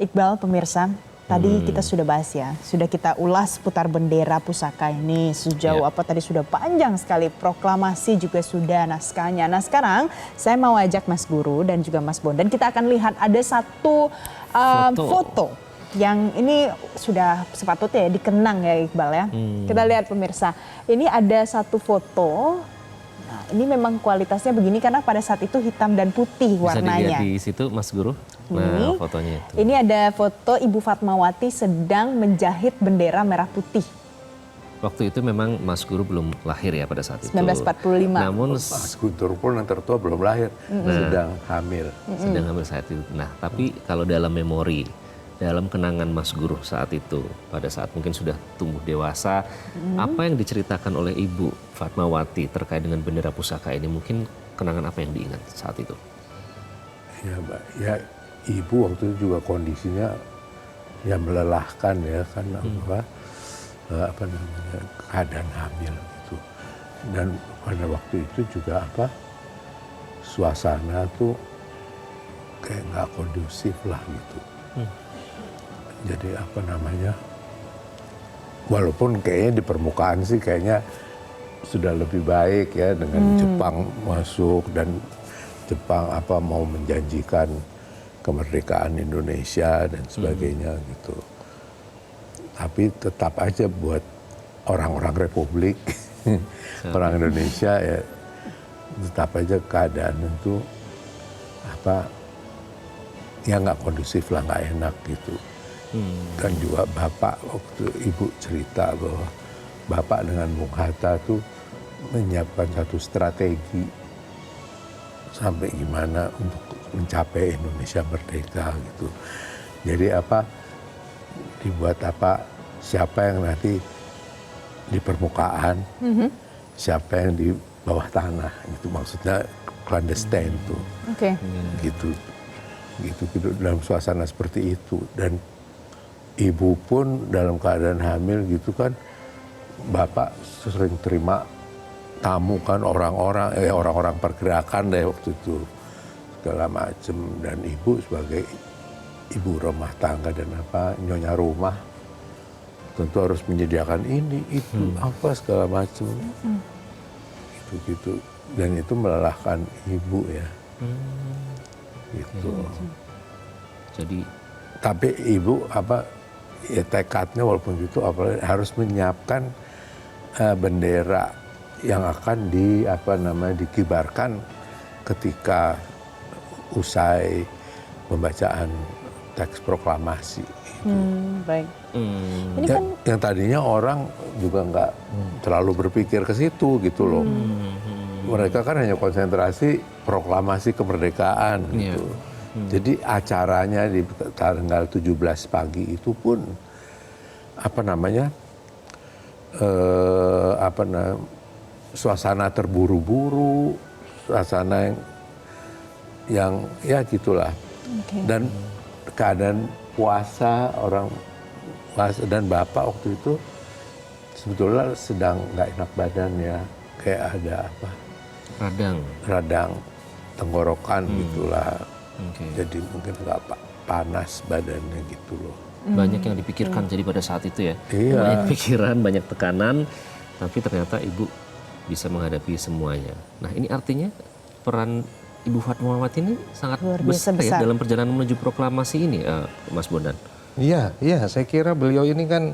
Iqbal, pemirsa, tadi kita sudah bahas ya, sudah kita ulas putar bendera pusaka ini sejauh apa tadi sudah panjang sekali, proklamasi juga sudah naskahnya. Nah sekarang saya mau ajak Mas Guru dan juga Mas Bondan, kita akan lihat ada satu foto yang ini sudah sepatutnya ya dikenang ya Iqbal ya. Kita lihat pemirsa, ini ada satu foto. Nah, ini memang kualitasnya begini karena pada saat itu hitam dan putih warnanya. Bisa dilihat di situ Mas Guru. Nah, fotonya itu. Ini ada foto Ibu Fatmawati sedang menjahit bendera merah putih. Waktu itu memang Mas Guru belum lahir ya pada saat itu. 1945. Namun Mas Guntur pun yang tertua belum lahir, sedang hamil. sedang hamil saat itu. Nah, tapi kalau dalam memori, dalam kenangan Mas Guru saat itu, pada saat mungkin sudah tumbuh dewasa, apa yang diceritakan oleh Ibu Fatmawati terkait dengan bendera pusaka ini, mungkin kenangan apa yang diingat saat itu? Ya Mbak, ya ibu waktu itu juga kondisinya ya melelahkan ya kan apa namanya keadaan hamil gitu. Dan pada waktu itu juga suasana tuh kayak nggak kondusif lah gitu. Jadi walaupun kayaknya di permukaan sih kayaknya sudah lebih baik ya dengan Jepang masuk dan Jepang mau menjanjikan kemerdekaan Indonesia dan sebagainya gitu. Tapi tetap aja buat orang-orang Republik, orang Indonesia ya tetap aja keadaan itu ya nggak kondusif lah, nggak enak gitu. Dan juga Bapak waktu Ibu cerita bahwa Bapak dengan Bung Hatta tuh menyiapkan satu strategi sampai gimana untuk mencapai Indonesia merdeka gitu. Jadi dibuat siapa yang nanti di permukaan, siapa yang di bawah tanah, itu maksudnya clandestine tuh. Gitu dalam suasana seperti itu. Dan ibu pun dalam keadaan hamil gitu kan, Bapak sering terima tamu kan orang-orang pergerakan deh waktu itu segala macem, dan ibu sebagai ibu rumah tangga dan nyonya rumah tentu harus menyediakan ini itu segala macem gitu dan itu melelahkan ibu ya gitu. Jadi tapi ibu ya tekadnya walaupun gitu harus menyiapkan bendera yang akan dikibarkan ketika usai pembacaan teks proklamasi. Baik. Ini kan yang tadinya orang juga nggak terlalu berpikir ke situ gitu loh. Mereka kan hanya konsentrasi proklamasi kemerdekaan gitu. Jadi acaranya di tanggal 17 pagi itu pun suasana terburu-buru, suasana yang ya gitulah. Dan keadaan puasa dan Bapak waktu itu sebetulnya sedang nggak enak badan ya, kayak ada radang tenggorokan gitulah. Jadi mungkin nggak panas badannya gitu loh. Banyak yang dipikirkan jadi pada saat itu ya. Iya. Banyak pikiran, banyak tekanan, tapi ternyata Ibu bisa menghadapi semuanya. Nah, ini artinya peran Ibu Fatmawati ini sangat besar ya dalam perjalanan menuju proklamasi ini, Mas Bondan. Iya, saya kira beliau ini kan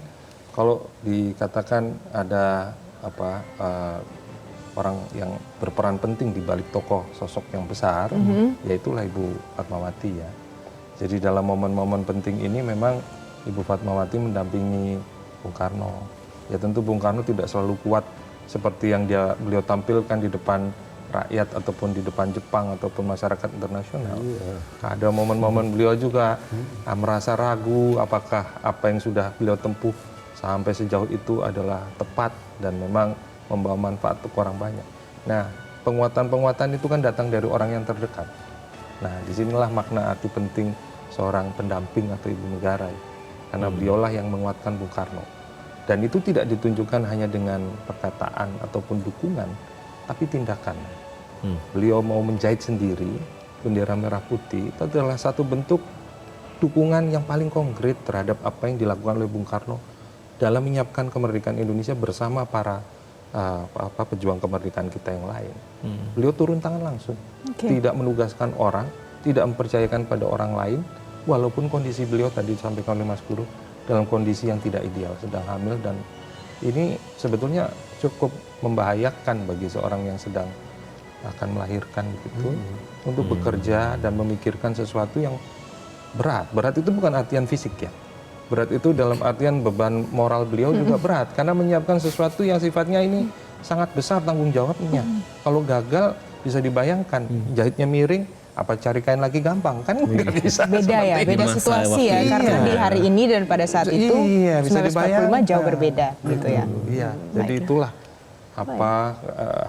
kalau dikatakan ada orang yang berperan penting di balik tokoh sosok yang besar, yaitulah Ibu Fatmawati ya. Jadi dalam momen-momen penting ini memang Ibu Fatmawati mendampingi Bung Karno. Ya tentu Bung Karno tidak selalu kuat seperti yang beliau tampilkan di depan rakyat ataupun di depan Jepang ataupun masyarakat internasional. Ada momen-momen beliau juga merasa ragu apakah apa yang sudah beliau tempuh sampai sejauh itu adalah tepat dan memang membawa manfaat untuk orang banyak. Nah, penguatan-penguatan itu kan datang dari orang yang terdekat. Nah, disinilah makna arti penting seorang pendamping atau ibu negara. Karena beliaulah yang menguatkan Bung Karno. Dan itu tidak ditunjukkan hanya dengan perkataan ataupun dukungan, tapi tindakan. Beliau mau menjahit sendiri bendera merah putih, itu adalah satu bentuk dukungan yang paling konkret terhadap apa yang dilakukan oleh Bung Karno dalam menyiapkan kemerdekaan Indonesia bersama para pejuang kemerdekaan kita yang lain. Beliau turun tangan langsung, tidak menugaskan orang, tidak mempercayakan pada orang lain, walaupun kondisi beliau tadi disampaikan oleh Mas Guru dalam kondisi yang tidak ideal, sedang hamil, dan ini sebetulnya cukup membahayakan bagi seorang yang sedang akan melahirkan begitu, untuk bekerja dan memikirkan sesuatu yang berat. Berat itu bukan artian fisik ya. Berat itu dalam artian beban moral beliau juga berat, karena menyiapkan sesuatu yang sifatnya ini sangat besar tanggung jawabnya. Kalau gagal bisa dibayangkan, jahitnya miring, apa cari kain lagi gampang, kan nggak bisa. Beda ya, beda situasi ya, karena di hari ini dan pada saat itu 1945 jauh berbeda gitu ya. Iya, jadi itulah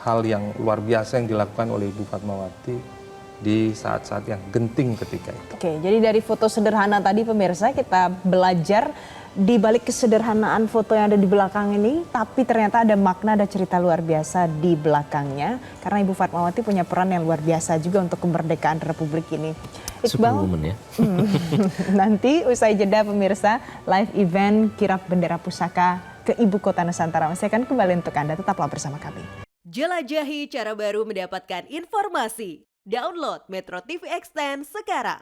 hal yang luar biasa yang dilakukan oleh Ibu Fatmawati di saat-saat yang genting ketika itu. Oke, jadi dari foto sederhana tadi pemirsa kita belajar di balik kesederhanaan foto yang ada di belakang ini, tapi ternyata ada makna, ada cerita luar biasa di belakangnya. Karena Ibu Fatmawati punya peran yang luar biasa juga untuk kemerdekaan Republik ini. Iqbal, Superwoman ya. Nanti usai jeda pemirsa, live event Kirap Bendera Pusaka ke Ibu Kota Nusantara masih akan kembali untuk Anda. Tetaplah bersama kami. Jelajahi cara baru mendapatkan informasi. Download Metro TV Extend sekarang.